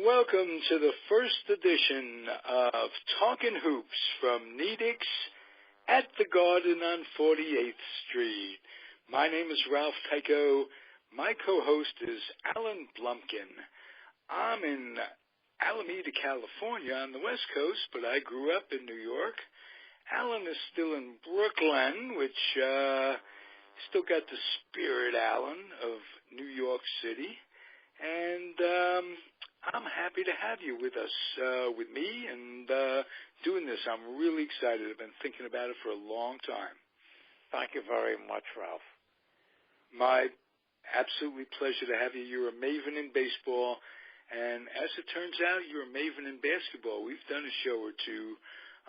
Welcome to the first edition of Talkin' Hoops from Nedick's at the Garden on 48th Street. My name is Ralph Tyko. My co-host is Alan Blumkin. I'm in Alameda, California on the West Coast, but I grew up in New York. Alan is still in Brooklyn, which still got the spirit, Alan, of New York City. And I'm happy to have you with us, with me, and doing this. I'm really excited. I've been thinking about it for a long time. Thank you very much, Ralph. My absolutely pleasure to have you. You're a maven in baseball, and as it turns out, you're a maven in basketball. We've done a show or two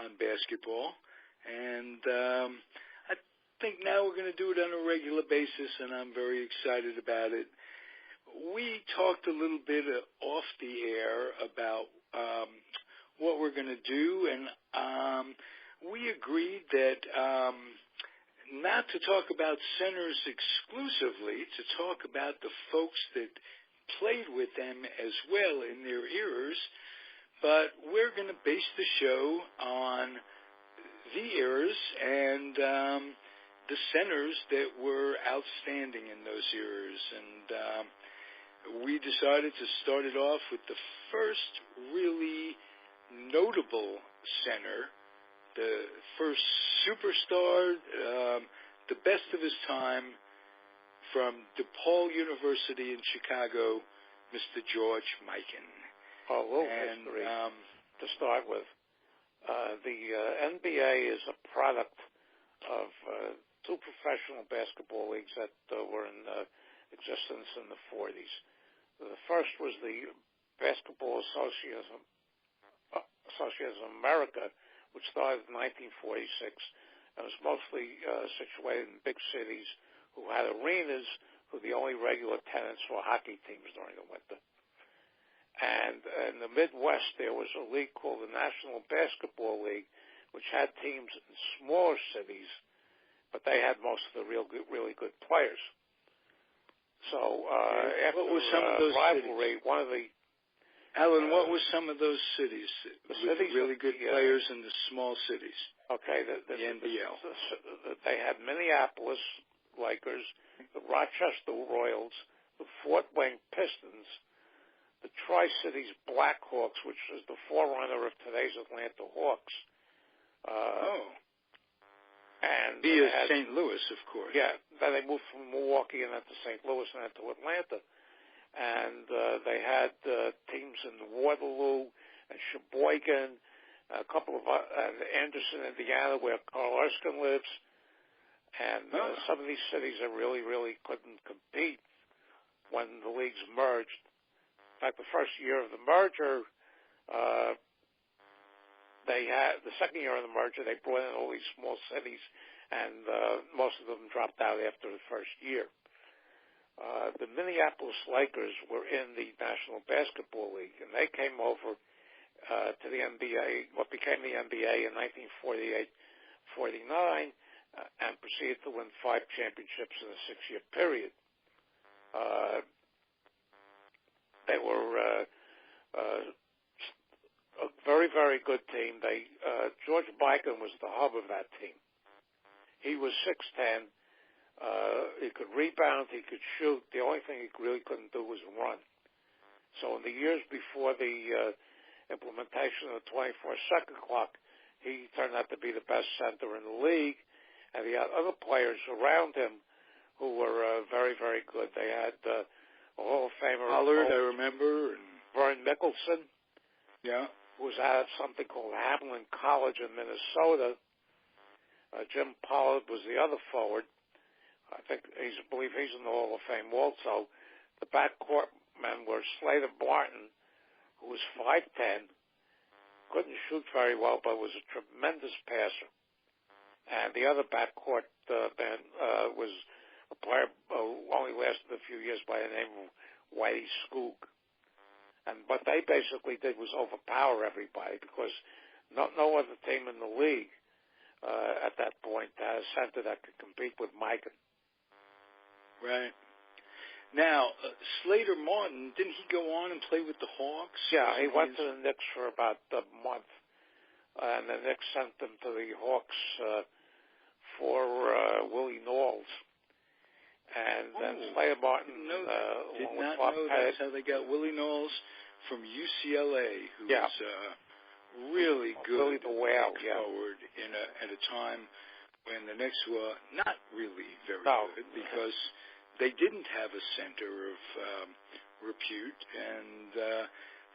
on basketball, and I think now we're going to do it on a regular basis, and I'm very excited about it. We talked a little bit off the air about what we're going to do, and we agreed that not to talk about centers exclusively, to talk about the folks that played with them as well in their eras, but we're going to base the show on the eras and the centers that were outstanding in those eras, and we decided to start it off with the first really notable center, the first superstar, the best of his time, from DePaul University in Chicago, Mr. George Mikan. A little history to start with. The NBA is a product of two professional basketball leagues that were in existence in the 40s. The first was the Basketball Association of America, which started in 1946 and was mostly situated in big cities who had arenas who the only regular tenants were hockey teams during the winter. And in the Midwest, there was a league called the National Basketball League, which had teams in smaller cities, but they had most of the really good players. So after what were some of those rivalry, cities? one of the Alan, what were some of those cities with cities really good players in the small cities? Okay, the NBL. They had Minneapolis Lakers, the Rochester Royals, the Fort Wayne Pistons, the Tri-Cities Blackhawks, which is the forerunner of today's Atlanta Hawks. And via St. Louis, of course. Yeah, then they moved from Milwaukee and then to St. Louis and then to Atlanta. And they had teams in Waterloo and Sheboygan, a couple of Anderson, Indiana, where Carl Erskine lives. And some of these cities that really couldn't compete when the leagues merged. In fact, the first year of the merger, the second year of the merger, they brought in all these small cities, and most of them dropped out after the first year. The Minneapolis Lakers were in the National Basketball League, and they came over to the NBA, what became the NBA in 1948-49, and proceeded to win 5 championships in a 6-year period. They were a very good team. George Mikan was the hub of that team. He was 6'10". He could rebound. He could shoot. The only thing he really couldn't do was run. So in the years before the implementation of the 24-second clock, he turned out to be the best center in the league. And he had other players around him who were very good. They had a Hall of Famer, Pollard, I remember, and Vern Mickelson. Yeah. Who was out of something called Hamlin College in Minnesota. Jim Pollard was the other forward. I believe he's in the Hall of Fame also. The backcourt men were Slater Barton, who was 5'10", couldn't shoot very well, but was a tremendous passer. And the other backcourt man was a player who only lasted a few years by the name of Whitey Skoog. And what they basically did was overpower everybody because no other team in the league at that point had a center that could compete with Mikan. Right. Now, Slater Martin, didn't he go on and play with the Hawks? Yeah, he went to the Knicks for about a month, and the Knicks sent him to the Hawks for Willie Knowles. And then Slater Martin, did not know that's how they got Willie Knowles from UCLA, who was really good forward at a time when the Knicks were not really very good because they didn't have a center of repute, and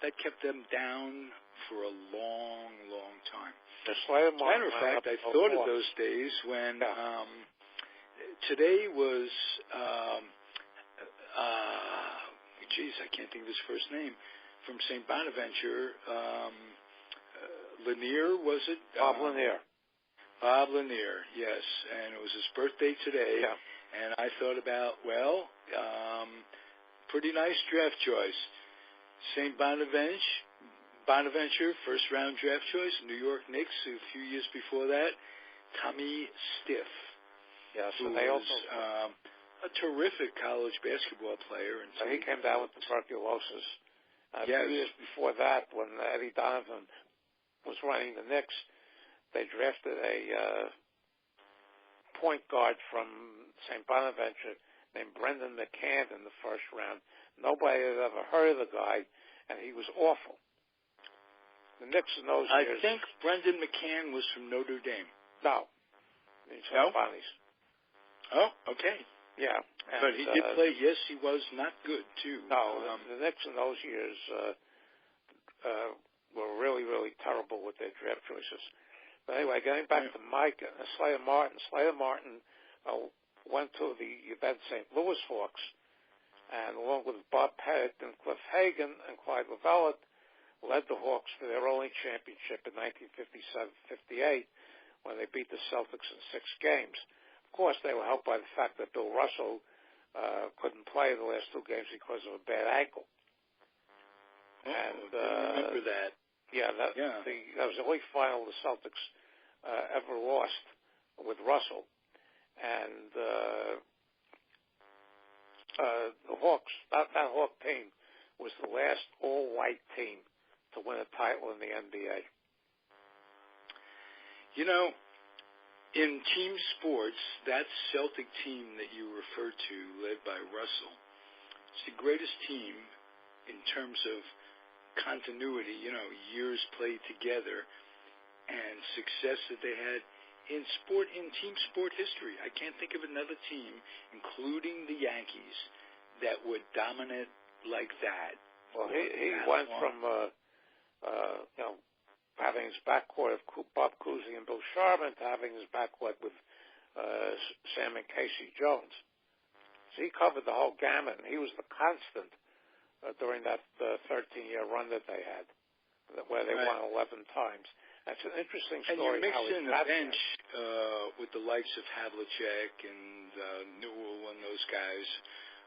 that kept them down for a long, long time. As a matter of fact, I thought of those days when today was, I can't think of his first name, from St. Bonaventure, Lanier, was it? Bob Lanier. Bob Lanier, yes, and it was his birthday today, and I thought about, pretty nice draft choice. St. Bonaventure, first-round draft choice, New York Knicks, a few years before that, Tommy Stiff, who was a terrific college basketball player. And so he came down with tuberculosis. A few years before that, when Eddie Donovan was running the Knicks, they drafted a point guard from St. Bonaventure named Brendan McCann in the first round. Nobody had ever heard of the guy, and he was awful. The Knicks in those years... I think Brendan McCann was from Notre Dame. No. No? Bonnies. Oh, okay. Yeah. And, but he did play, yes, he was not good, too. No, the Knicks in those years were really, really terrible with their draft choices. But anyway, getting back to Mike and Slater Martin. Slater Martin went to the then St. Louis Hawks, and along with Bob Pettit and Cliff Hagan and Clyde Lovellette, led the Hawks to their only championship in 1957-58 when they beat the Celtics in 6 games. Of course, they were helped by the fact that Bill Russell couldn't play the last 2 games because of a bad ankle. I remember that. Yeah, that was the only final the Celtics ever lost with Russell. And the Hawks, that Hawk team was the last all-white team to win a title in the NBA. You know, in team sports, that Celtic team that you refer to, led by Russell, is the greatest team in terms of continuity, years played together and success that they had in team sport history. I can't think of another team, including the Yankees, that would dominate like that. Well, he went from, having his backcourt of Bob Cousy and Bill Sharman to having his backcourt with Sam and Casey Jones. So he covered the whole gamut, and he was the constant during that 13-year run that they had, where they won 11 times. That's an interesting story. And you mix in a bench with the likes of Havlicek and Newell and those guys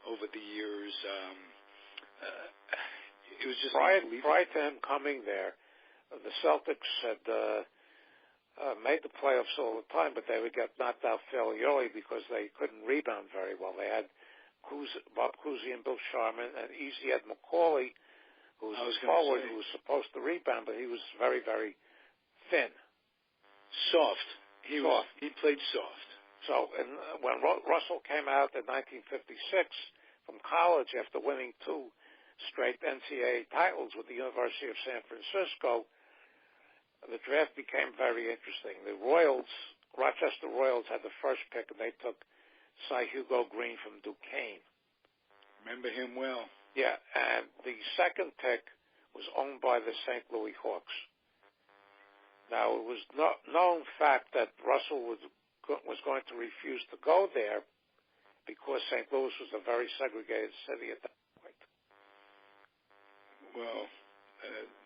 over the years. It was just unbelievable. Prior to him coming there, the Celtics had made the playoffs all the time, but they would get knocked out fairly early because they couldn't rebound very well. They had Bob Cousy and Bill Sharman and Easy Ed McCauley, who was a forward who was supposed to rebound, but he was very, very thin. Soft. He played soft. So when Russell came out in 1956 from college after winning 2 straight NCAA titles with the University of San Francisco, the draft became very interesting. The Rochester Royals had the first pick, and they took Cy Hugo Green from Duquesne. Remember him well. Yeah, and the second pick was owned by the St. Louis Hawks. Now, it was known fact that Russell was going to refuse to go there because St. Louis was a very segregated city at that point. Well,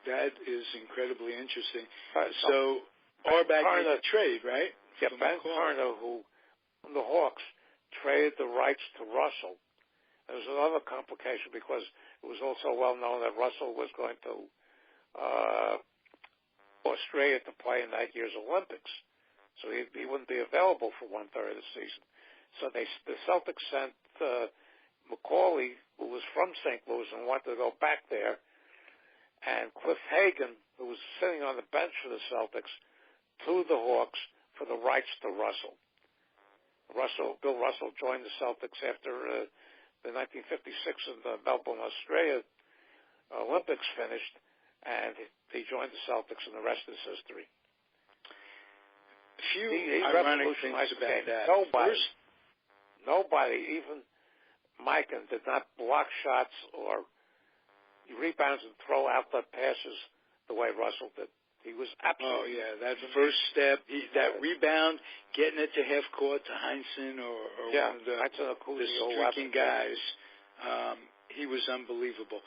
that is incredibly interesting. So Auerbach made a trade, right? Yeah, Ben Carter, who from the Hawks traded the rights to Russell. There was another complication because it was also well known that Russell was going to Australia to play in that year's Olympics. So he wouldn't be available for 1/3 of the season. So the Celtics sent Macaulay, who was from St. Louis and wanted to go back there, and Cliff Hagan, who was sitting on the bench for the Celtics, to the Hawks for the rights to Russell. Bill Russell joined the Celtics after the 1956 in the Melbourne, Australia Olympics finished, and he joined the Celtics, and the rest is history. Few ironic things about that. Nobody, even Mikan, did not block shots or rebounds and throw outlet passes the way Russell did. He was absolutely... Oh, yeah, that first step, that rebound, getting it to half court to Heinsohn or one of the streaking guys, he was unbelievable.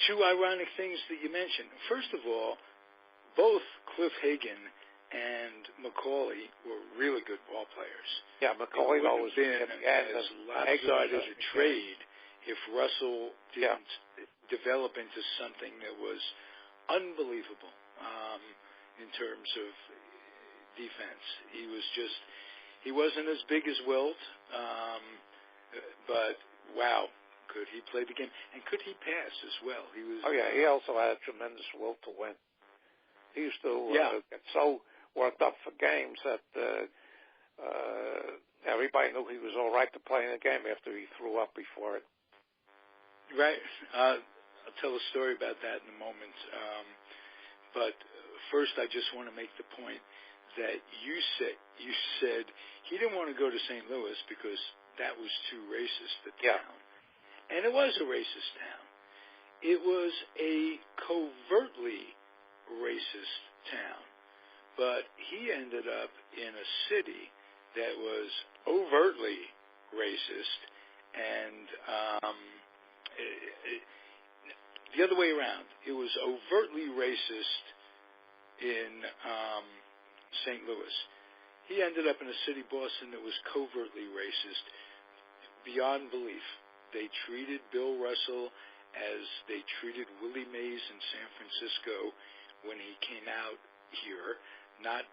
Two ironic things that you mentioned. First of all, both Cliff Hagan and Macaulay were really good ball players. Yeah, Macaulay always been as lopsided a trade if Russell didn't develop into something that was unbelievable in terms of defense. He wasn't as big as Wilt, but wow, could he play the game? And could he pass as well? He also had a tremendous will to win. He used to get so worked up for games that everybody knew he was all right to play in a game after he threw up before it. Right. I'll tell a story about that in a moment. But first, I just want to make the point that you said he didn't want to go to St. Louis because that was too racist a town. And it was a racist town. It was a covertly racist town. But he ended up in a city that was overtly racist, and the other way around. It was overtly racist in St. Louis. He ended up in a city, Boston, that was covertly racist beyond belief. They treated Bill Russell as they treated Willie Mays in San Francisco when he came out here, not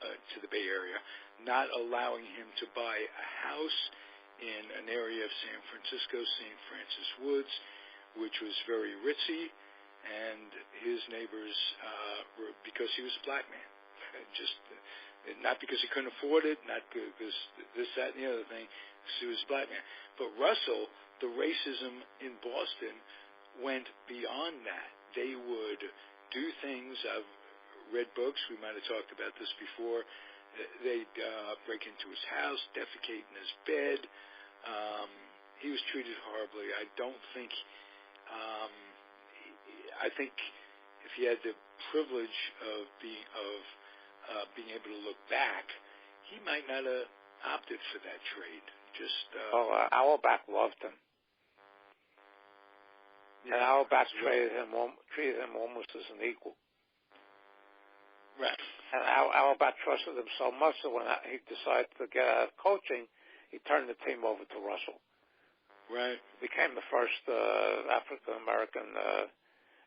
to the Bay Area, not allowing him to buy a house in an area of San Francisco, St. Francis Woods, which was very ritzy, and his neighbors were because he was a black man. Just not because he couldn't afford it, not because this, that, and the other thing. He was a black man. But Russell, the racism in Boston went beyond that. They would do things. I've read books. We might have talked about this before. They'd break into his house, defecate in his bed. He was treated horribly. I don't think. I think if he had the privilege of being able to look back, he might not have opted for that trade. Auerbach loved him. Yeah, and Auerbach treated him almost as an equal. Right. And Auerbach trusted him so much that when he decided to get out of coaching, he turned the team over to Russell. Right. Became the first African-American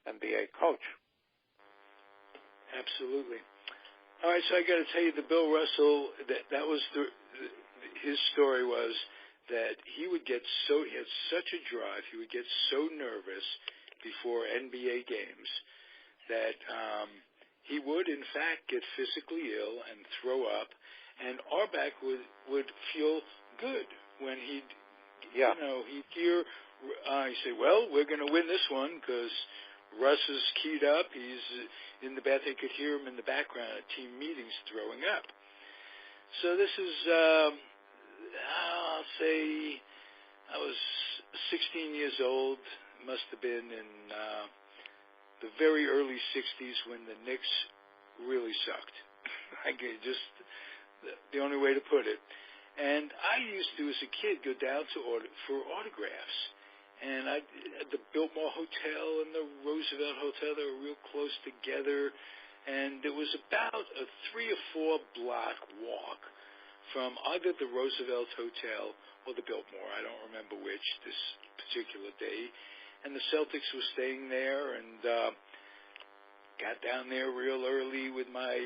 NBA coach. Absolutely. All right, so I got to tell you, the Bill Russell, that was his story was that he had such a drive, he would get so nervous before NBA games that he would, in fact, get physically ill and throw up, and Auerbach would feel good when he'd hear, he'd say, well, we're going to win this one because Russ is keyed up. He's in the bath. They could hear him in the background at team meetings throwing up. So this is, I'll say, I was 16 years old. Must have been in the very early 60s when the Knicks really sucked. Just the only way to put it. And I used to, as a kid, go down for autographs. And the Biltmore Hotel and the Roosevelt Hotel, they were real close together. And there was about a 3 or 4 block walk from either the Roosevelt Hotel or the Biltmore. I don't remember which this particular day. And the Celtics were staying there, and got down there real early with my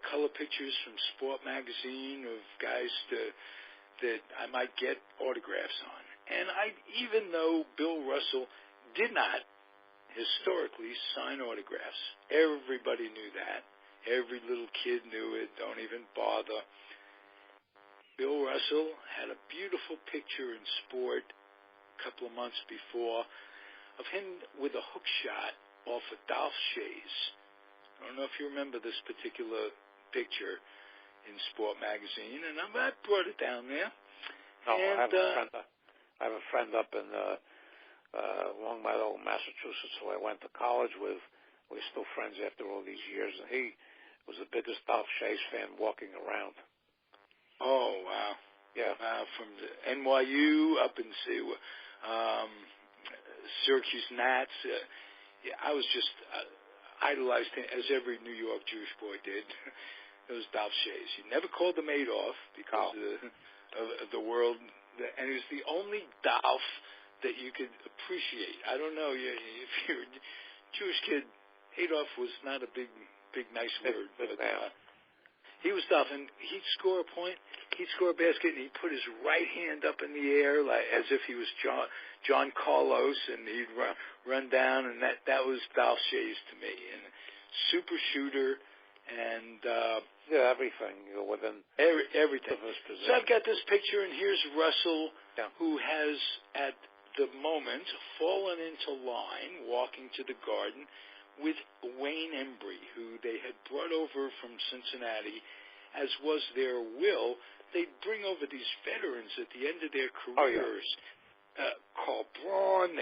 color pictures from Sport Magazine of guys that I might get autographs on. And even though Bill Russell did not historically sign autographs, everybody knew that. Every little kid knew it. Don't even bother. Bill Russell had a beautiful picture in Sport a couple of months before of him with a hook shot off of Dolph Shays. I don't know if you remember this particular picture in Sport magazine, and I brought it down there. No, and, I have a friend up in Long Meadow, Massachusetts, who I went to college with. We're still friends after all these years, and he was the biggest Dolph Shays fan walking around. Oh, wow. Yeah. From the NYU up in Syracuse Nats. I was just idolized him, as every New York Jewish boy did. It was Dolph Shays. He never called the maid off because of the world. And he was the only Dolph that you could appreciate. I don't know, if you're a Jewish kid, Adolf was not a big nice word. But he was Dolph, and he'd score a point, he'd score a basket, and he'd put his right hand up in the air like as if he was John Carlos, and he'd run down, and that was Dolph Shays to me. And super shooter, and everything within everything. So I've got this picture, and here's Russell, who has at the moment fallen into line, walking to the Garden with Wayne Embry, who they had brought over from Cincinnati, as was their will. They'd bring over these veterans at the end of their careers. Carl Braun,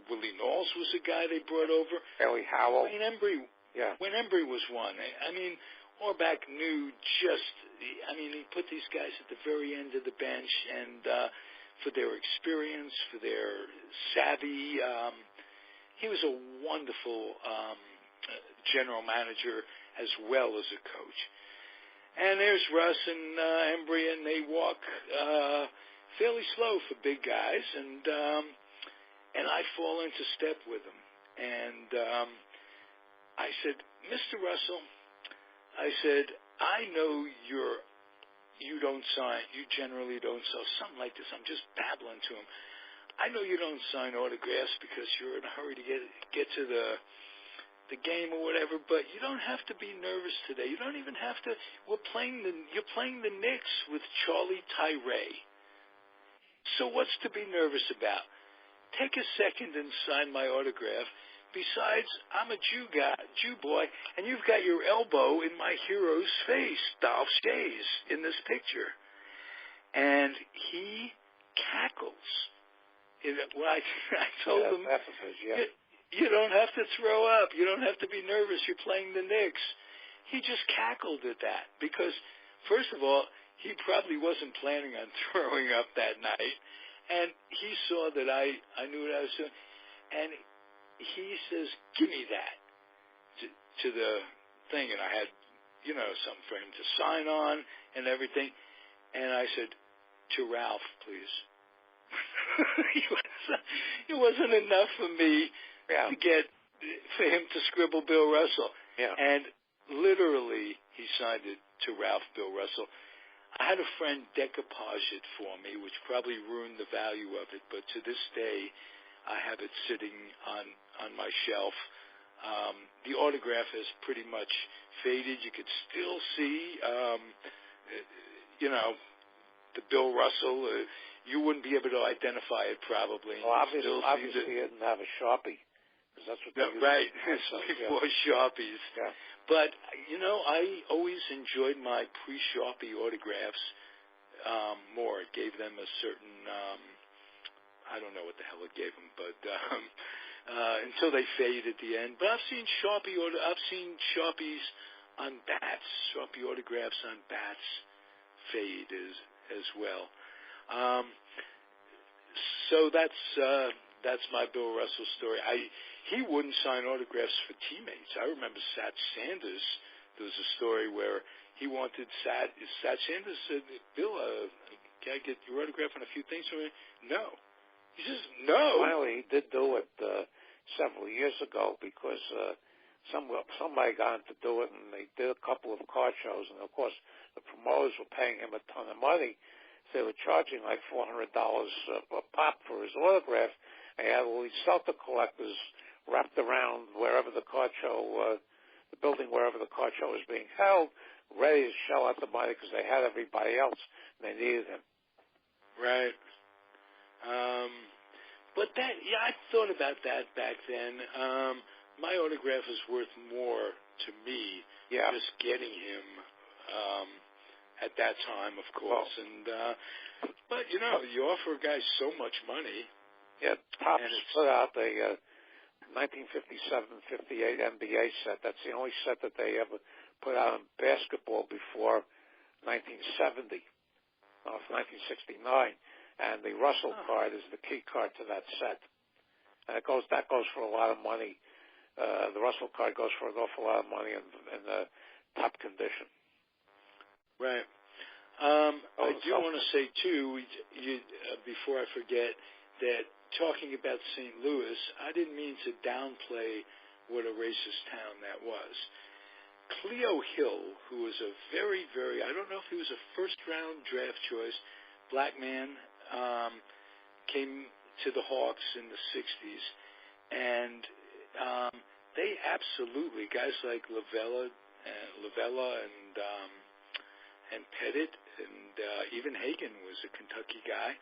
Willie Knowles was a guy they brought over. Ellie Howell. Wayne Embry was one. I mean, Orbach knew he put these guys at the very end of the bench, and for their experience, for their savvy. He was a wonderful general manager as well as a coach. And there's Russ and Embry, and they walk fairly slow for big guys, and I fall into step with them. And I said, Mr. Russell, I said, I know you don't sign, you generally don't, so something like this. I'm just babbling to him. I know you don't sign autographs because you're in a hurry to get to the game or whatever, but you don't have to be nervous today. You don't even have to. You're playing the Knicks with Charlie Tyree. So what's to be nervous about? Take a second and sign my autograph. Besides, I'm a Jew boy, and you've got your elbow in my hero's face, Dolph Shays, in this picture. And he cackles. When I told him, you don't have to throw up. You don't have to be nervous. You're playing the Knicks. He just cackled at that because, first of all, he probably wasn't planning on throwing up that night. And he saw that I knew what I was doing. And he says, give me that to the thing. And I had, something for him to sign on and everything. And I said, to Ralph, please. It wasn't enough for me for him to scribble Bill Russell. Yeah. And literally, he signed it to Ralph Bill Russell. I had a friend decoupage it for me, which probably ruined the value of it, but to this day, I have it sitting on my shelf. The autograph has pretty much faded. You could still see, the Bill Russell. You wouldn't be able to identify it probably. Well, obviously he didn't have a Sharpie. Because that's what they right. It's before Sharpies. Yeah. But, I always enjoyed my pre-Sharpie autographs more. It gave them a certain, I don't know what the hell it gave them, but until they fade at the end. But I've seen Sharpies on bats, Sharpie autographs on bats fade as well. So that's my Bill Russell story. He wouldn't sign autographs for teammates. I remember Sat Sanders. There was a story where he wanted Sat Sanders said, Bill, can I get your autograph on a few things from you? No. He says, no. Finally, he did do it several years ago because somebody got him to do it, and they did a couple of card shows, and of course the promoters were paying him a ton of money. they were charging like $400 a pop for his autograph. And he had all these Celtic collectors wrapped around wherever the card show, the building wherever the card show was being held, ready to shell out the money because they had everybody else and they needed him. Right. But that, I thought about that back then. My autograph is worth more to me just getting him at that time, of course. But, you offer guys so much money. Yeah, Topps put out a 1957-58 NBA set. That's the only set that they ever put out in basketball before 1970, 1969. And the Russell card is the key card to that set. And that goes for a lot of money. The Russell card goes for an awful lot of money in top condition. Right. I do want to say, too, before I forget, that talking about St. Louis, I didn't mean to downplay what a racist town that was. Cleo Hill, who was a very, very, I don't know if he was a first-round draft choice, black man, came to the Hawks in the 60s, and they absolutely, guys like Lavella and Pettit, and even Hagen was a Kentucky guy,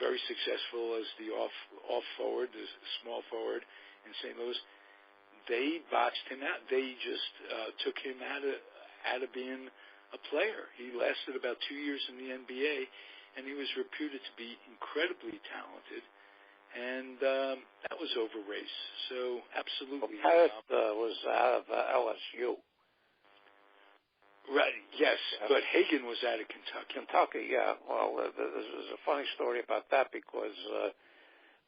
very successful as the off forward, the small forward in St. Louis. They boxed him out. They just took him out of being a player. He lasted about 2 years in the NBA, and he was reputed to be incredibly talented. And that was over race. So absolutely. Well, Pettit was out of LSU. Right, yes, but Hagen was out of Kentucky. Kentucky, yeah. Well, there's a funny story about that because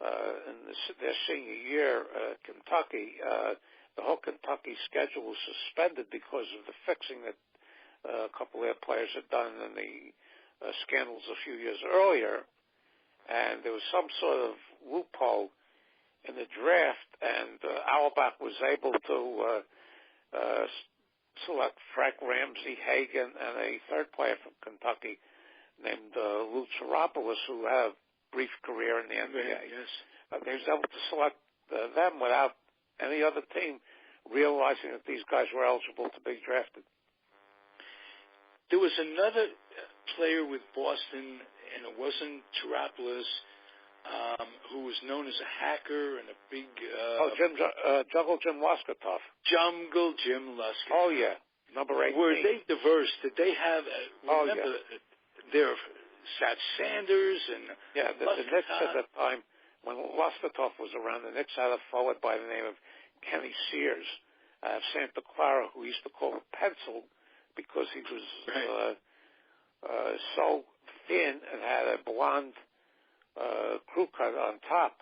in their senior year, Kentucky, the whole Kentucky schedule was suspended because of the fixing that a couple of their players had done in the scandals a few years earlier. And there was some sort of loophole in the draft, and Auerbach was able to select Frank Ramsey, Hagen, and a third player from Kentucky named Lou Tsaropoulos, who had a brief career in the NBA. Yes. They was able to select them without any other team realizing that these guys were eligible to be drafted. There was another player with Boston, and it wasn't Tsaropoulos, who was known as a hacker and a big... Jungle Jim Luskatoff. Jungle Jim Luskatoff. Oh, yeah. Number 18. Were they diverse? Did they have... There sat Sanders and... Yeah, the Knicks at that time, when Luskatoff was around, the Knicks had a forward by the name of Kenny Sears of Santa Clara, who used to call him Pencil because he was so thin and had a blonde crew cut on top.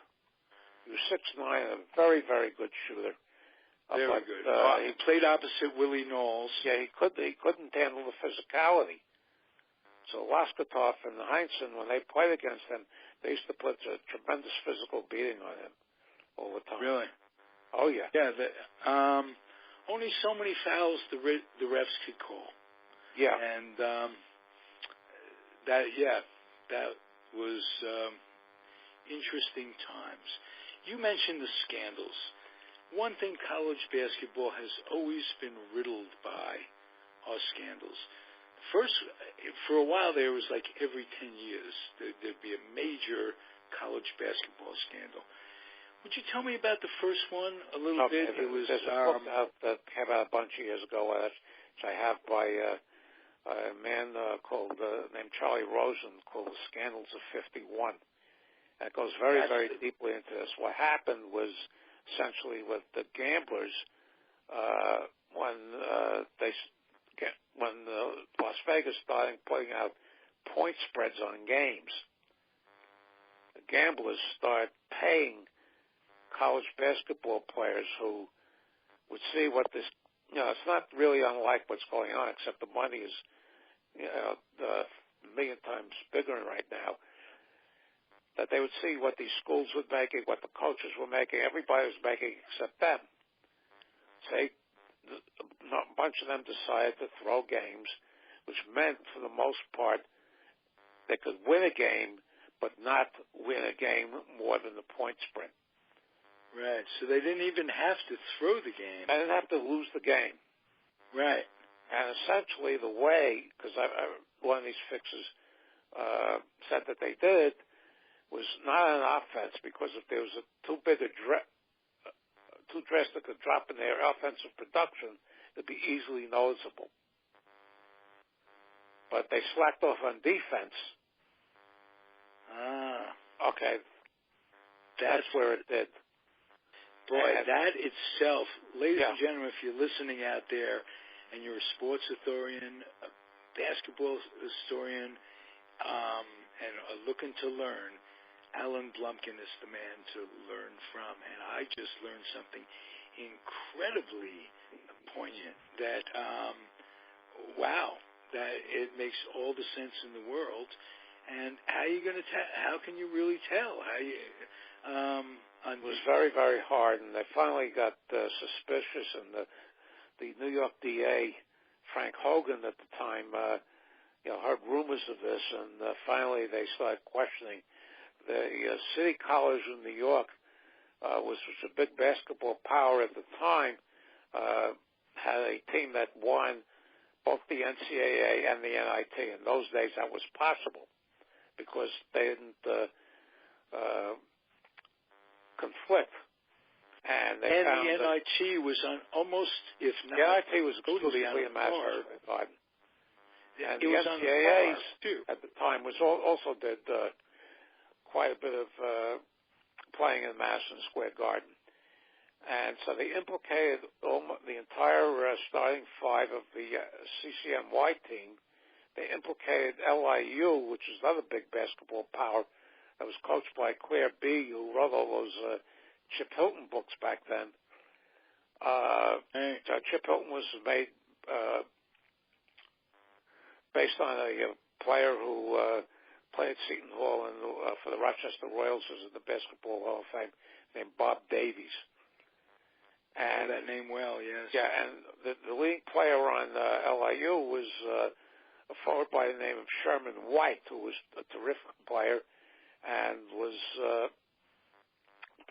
He was 6'9", a very, very good shooter. Very good. He played opposite Willie Knowles. Yeah, he couldn't handle the physicality. So Luskatoff and Heinsohn, when they played against him, they used to put a tremendous physical beating on him all the time. Really? Oh, yeah. Yeah. Only so many fouls the refs could call. Yeah. And that was interesting times. You mentioned the scandals. One thing college basketball has always been riddled by are scandals. First, for a while there was like every 10 years there'd be a major college basketball scandal. Would you tell me about the first one a little bit? It was there's a book out that came out a bunch of years ago, which I have by a man named Charlie Rosen, called The Scandals of 51. And it goes very, very deeply into this. What happened was essentially with the gamblers when Las Vegas started putting out point spreads on games. The gamblers started paying college basketball players who would see what this, it's not really unlike what's going on, except the money is, a million times bigger right now, that they would see what these schools were making, what the coaches were making, everybody was making except them. So a bunch of them decided to throw games, which meant, for the most part, they could win a game, but not win a game more than the point spread. Right. So they didn't even have to throw the game. They didn't have to lose the game. Right. And essentially the way, because one of these fixes said that they did, was not an offense, because if there was too drastic a drop in their offensive production, it'd be easily noticeable. But they slacked off on defense. Okay. That's where it did. Boy, that itself, ladies and gentlemen, if you're listening out there and you're a sports historian, a basketball historian, and are looking to learn, Alan Blumkin is the man to learn from. And I just learned something incredibly poignant that, wow, that it makes all the sense in the world. And how are you going to tell? How can you really tell? It was very, very hard, and they finally got suspicious, and the New York DA, Frank Hogan, at the time, heard rumors of this, and finally they started questioning. The City College in New York, which was a big basketball power at the time, had a team that won both the NCAA and the NIT. In those days, that was possible because they didn't conflict. And the NIT was on almost, if not... The NIT was exclusively a Madison Square Garden. And the NCAA at the time also did quite a bit of playing in Madison Square Garden. And so they implicated the entire starting five of the CCNY team. They implicated LIU, which is another big basketball power that was coached by Claire B., who wrote all those Chip Hilton books back then. So Chip Hilton was made based on a player who played at Seton Hall and for the Rochester Royals, was in the Basketball Hall of Fame, named Bob Davies. And that name well, yes. Yeah, and the leading player on LIU was a forward by the name of Sherman White, who was a terrific player and was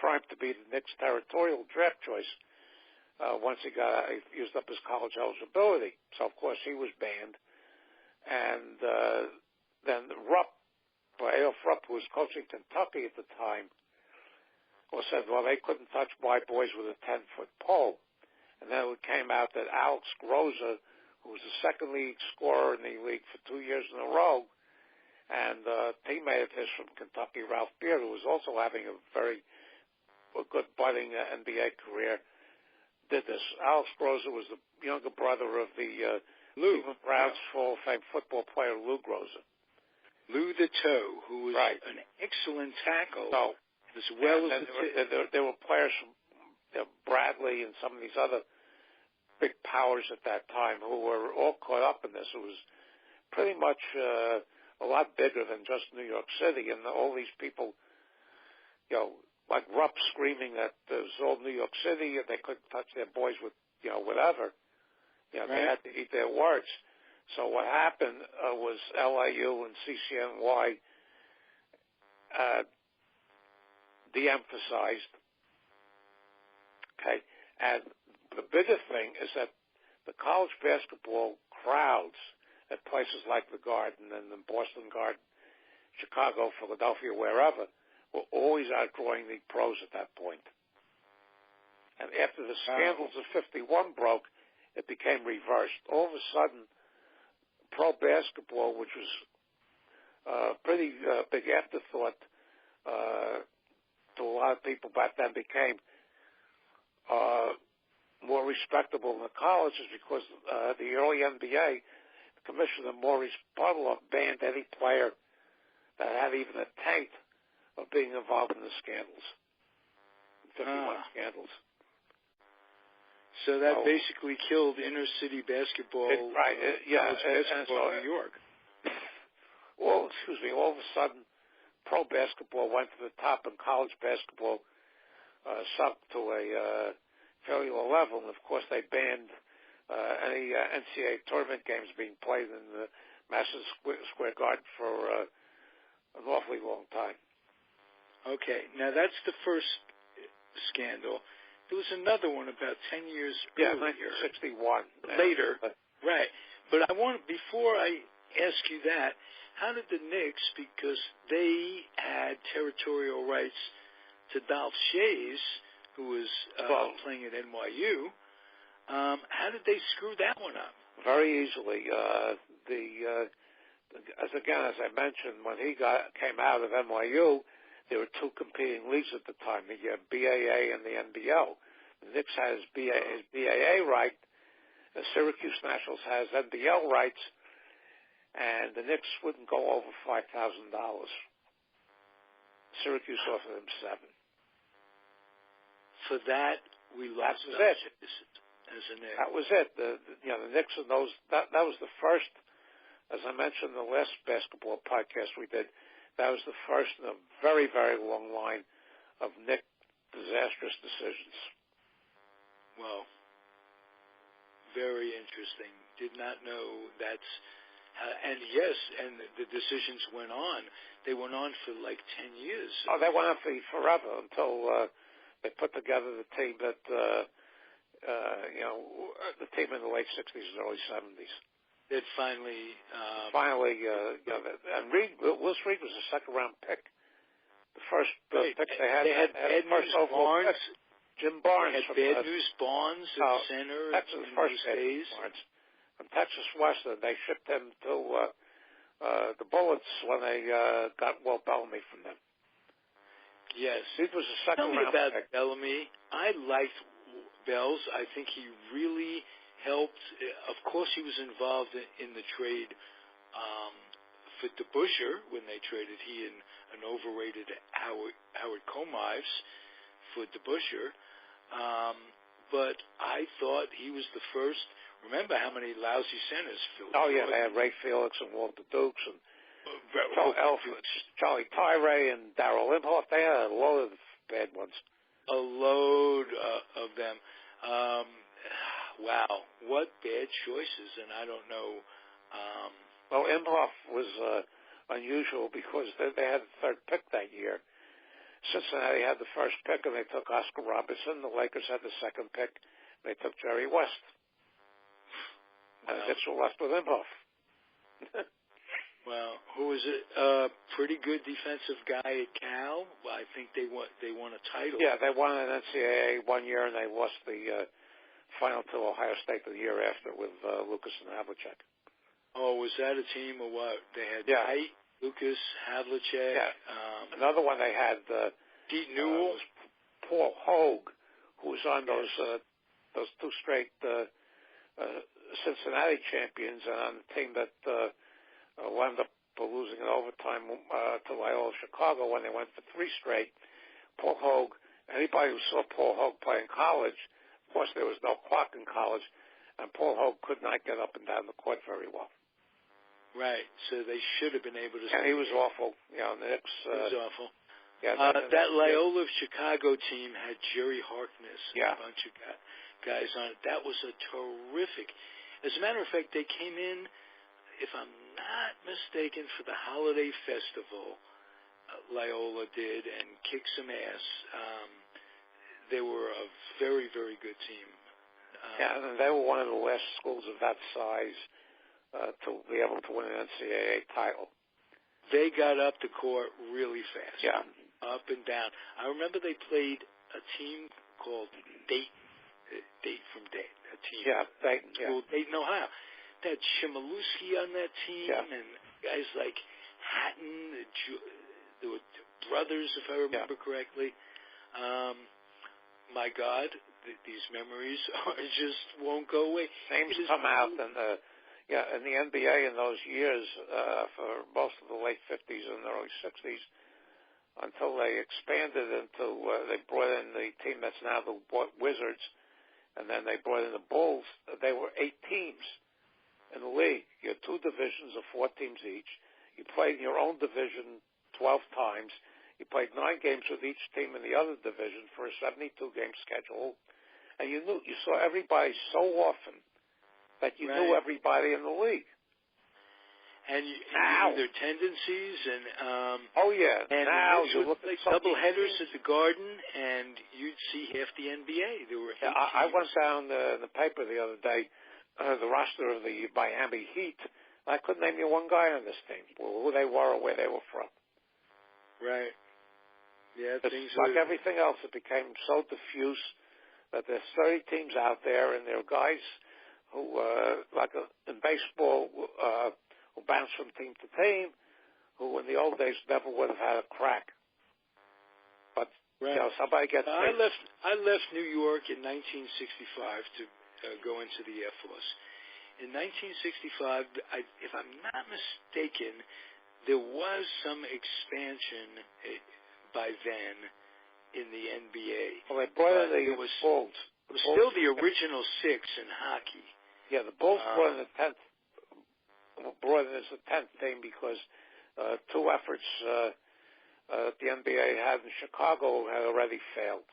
primed to be the Knicks' territorial draft choice once he used up his college eligibility. So, of course, he was banned. And then Adolph Rupp, who was coaching Kentucky at the time, said, well, they couldn't touch my boys with a 10-foot pole. And then it came out that Alex Groza, who was the second leading scorer in the league for 2 years in a row, and a teammate of his from Kentucky, Ralph Beard, who was also having a good budding NBA career, did this. Alex Groza was the younger brother of the Cleveland Browns Hall of Fame football player Lou Groza. Lou the Toe, who was an excellent tackle. So, as well as there were players from Bradley and some of these other big powers at that time who were all caught up in this. It was pretty much a lot bigger than just New York City, and all these people, like Rupp screaming that it was all New York City and they couldn't touch their boys with, whatever. They had to eat their words. So what happened was LIU and CCNY de-emphasized. Okay, and the bigger thing is that the college basketball crowds at places like the Garden and the Boston Garden, Chicago, Philadelphia, wherever, were always outgrowing the pros at that point. And after the scandals of 51 broke, it became reversed. All of a sudden, pro basketball, which was a pretty big afterthought to a lot of people back then, became more respectable than the colleges because the early NBA, Commissioner Maurice Butler banned any player that had even a taint of being involved in the scandals, 51 scandals. So that basically killed inner city basketball, college basketball in New York. All of a sudden, pro basketball went to the top and college basketball sunk to a fairly low level. And, of course, they banned any NCAA tournament games being played in the Madison Square Garden for an awfully long time. Okay, now that's the first scandal. There was another one about 10 years earlier. 1961. Later, right. But I want, before I ask you that, how did the Knicks, because they had territorial rights to Dolph Shays, who was playing at NYU, how did they screw that one up? Very easily. As I mentioned, when he came out of NYU, there were two competing leagues at the time, the BAA and the NBL. The Knicks has BAA right, the Syracuse Nationals has NBL rights, and the Knicks wouldn't go over $5,000. Syracuse offered them $7,000. For that, we lost. That was it. As a Knicks. That was it. The Knicks and those. That was the first. As I mentioned in the last basketball podcast we did, that was the first in a very, very long line of Knick disastrous decisions. Well, very interesting. Did not know that's. And yes, and the decisions went on. They went on for like 10 years. Oh, they went on for forever until they put together the team that, the team in the late 60s and early 70s. That finally, and Willis Reed was a second-round pick. The first pick they had. They had Bad News Barnes. Jim Barnes. Had Bad News Barnes at center Texas in first those days. Barnes. From Texas Western, they shipped him to the Bullets when they got Walt Bellamy from them. Yes. He was a second-round pick. Tell me about Bellamy. I liked Bells. I think he really helped. Of course, he was involved in the trade for DeBusschere when they traded he and an overrated Howard Comives for DeBusschere. But I thought he was the first. Remember how many lousy centers? They had Ray Felix and Walter Dukes and Charlie Tyree and Darryl Imhoff. They had a load of bad ones. A load of them. Wow, what bad choices, and I don't know. Well, Imhoff was unusual because they had the third pick that year. Cincinnati had the first pick, and they took Oscar Robertson. The Lakers had the second pick. They took Jerry West. And the Knicks were left with Imhoff. Well, who was it? Pretty good defensive guy at Cal. Well, I think they won a title. Yeah, they won an NCAA one year, and they lost the final to Ohio State the year after with Lucas and Havlicek. Oh, was that a team or what? They had Knight, Lucas, Havlicek. Yeah. Another one they had. Pete Newell. Was Paul Hogue, who was on those two straight Cincinnati champions, and on the team that wound up losing in overtime to Loyola Chicago when they went for three straight. Paul Hogue. Anybody who saw Paul Hogue play in college. Of course, there was no clock in college, and Paul Hogue could not get up and down the court very well. Right, so they should have been able to. And he was awful. The Knicks. He was awful. Yeah, that Loyola Chicago team had Jerry Harkness and a bunch of guys on it. That was a terrific. As a matter of fact, they came in, if I'm not mistaken, for the holiday festival. Loyola did and kicked some ass. They were a very, very good team. And they were one of the last schools of that size to be able to win an NCAA title. They got up the court really fast. Yeah. Up and down. I remember they played a team called Dayton from Dayton. A team. Yeah, Dayton. Well, Dayton, Ohio. They had Shimaluski on that team and guys like Hatton. There were brothers, if I remember correctly. My God, these memories just won't go away. Names come out, and in the NBA in those years, for most of the late 50s and early 60s, until they expanded into, they brought in the team that's now the Wizards, and then they brought in the Bulls. They were 8 teams in the league. You had 2 divisions of 4 teams each. You played in your own division 12 times. You played 9 games with each team in the other division for a 72-game schedule, and you saw everybody so often that you knew everybody in the league. And you knew their tendencies, and and now you look at double headers at the Garden, and you'd see half the NBA. There were 8 teams. I went down the paper the other day, the roster of the Miami Heat. I couldn't name you one guy on this team, who they were or where they were from. Right. Yeah, it's like everything else. It became so diffuse that there's 30 teams out there, and there are guys who, in baseball, who bounce from team to team, who in the old days never would have had a crack. But somebody gets. I left New York in 1965 to go into the Air Force. In 1965, if I'm not mistaken, there was some expansion by then in the NBA. Well, they brought in the Bulls. It was still the original 6 in hockey. Yeah, the Bulls brought in the 10th. Brought in as the 10th team because 2 efforts that the NBA had in Chicago had already failed.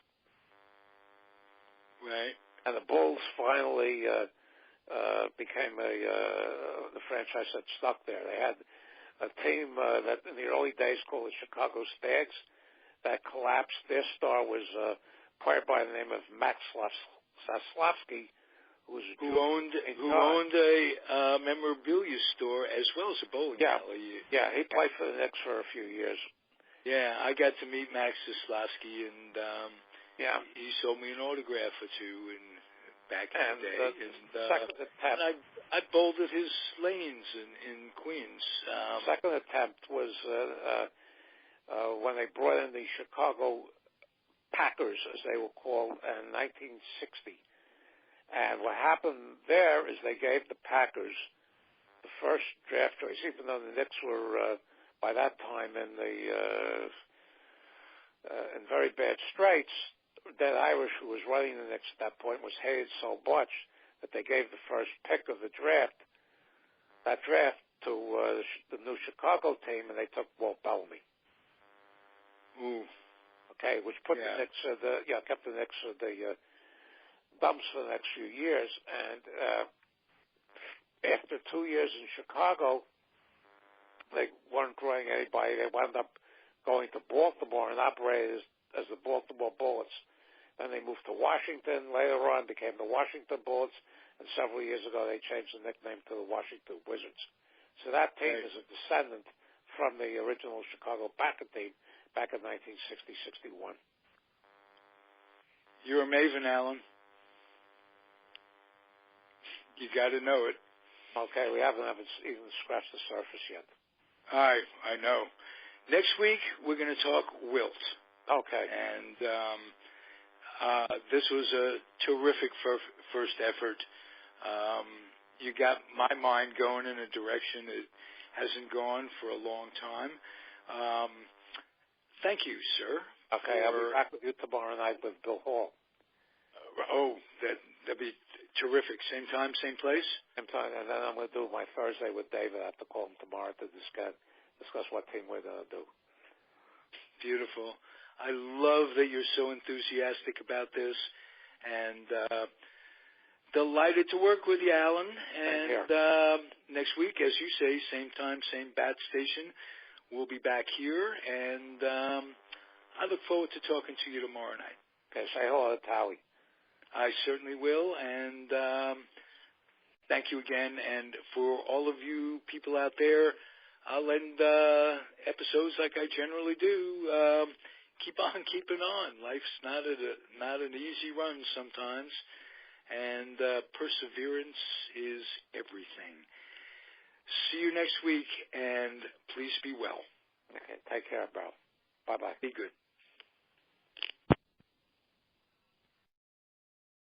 Right. And the Bulls finally became the franchise that stuck there. They had a team that in the early days called the Chicago Stags that collapsed. Their star was acquired by the name of Max Saslavsky, who owned a memorabilia store as well as a bowling alley. Yeah, he played for the Knicks for a few years. Yeah, I got to meet Max Saslavsky, and he sold me an autograph or two back in the day. And I bowled at his lanes in Queens. Second attempt was when they brought in the Chicago Packers, as they were called, in 1960. And what happened there is they gave the Packers the first draft choice, even though the Knicks were by that time in very bad straits. That Irish who was running the Knicks at that point was hated so much that they gave the first pick of the draft, to the new Chicago team, and they took Walt Bellamy. Ooh. Okay, which put the Knicks kept the Knicks at the dumps for the next few years. And after 2 years in Chicago, they weren't drawing anybody. They wound up going to Baltimore and operated as the Baltimore Bullets. Then they moved to Washington. Later on, became the Washington Bullets. And several years ago, they changed the nickname to the Washington Wizards. So that team is a descendant from the original Chicago Packer team back in 1960-61. You're a maven, Alan. You got to know it. Okay, we haven't even scratched the surface yet. I know. Next week, we're going to talk wilt. Okay. And this was a terrific first effort. You got my mind going in a direction it hasn't gone for a long time. Thank you, sir. Okay, I'll be back with you tomorrow night with Bill Hall. That'd be terrific. Same time, same place? Same time, and then I'm going to do my Thursday with David. I have to call him tomorrow to discuss what team we're going to do. Beautiful. I love that you're so enthusiastic about this, and delighted to work with you, Alan. And next week, as you say, same time, same bat station, we'll be back here, and I look forward to talking to you tomorrow night. Okay, say hello to Tally. I certainly will, and thank you again. And for all of you people out there, I'll end episodes like I generally do. Keep on keeping on. Life's not an easy run sometimes, and perseverance is everything. See you next week, and please be well. Okay, take care, bro. Bye-bye. Be good.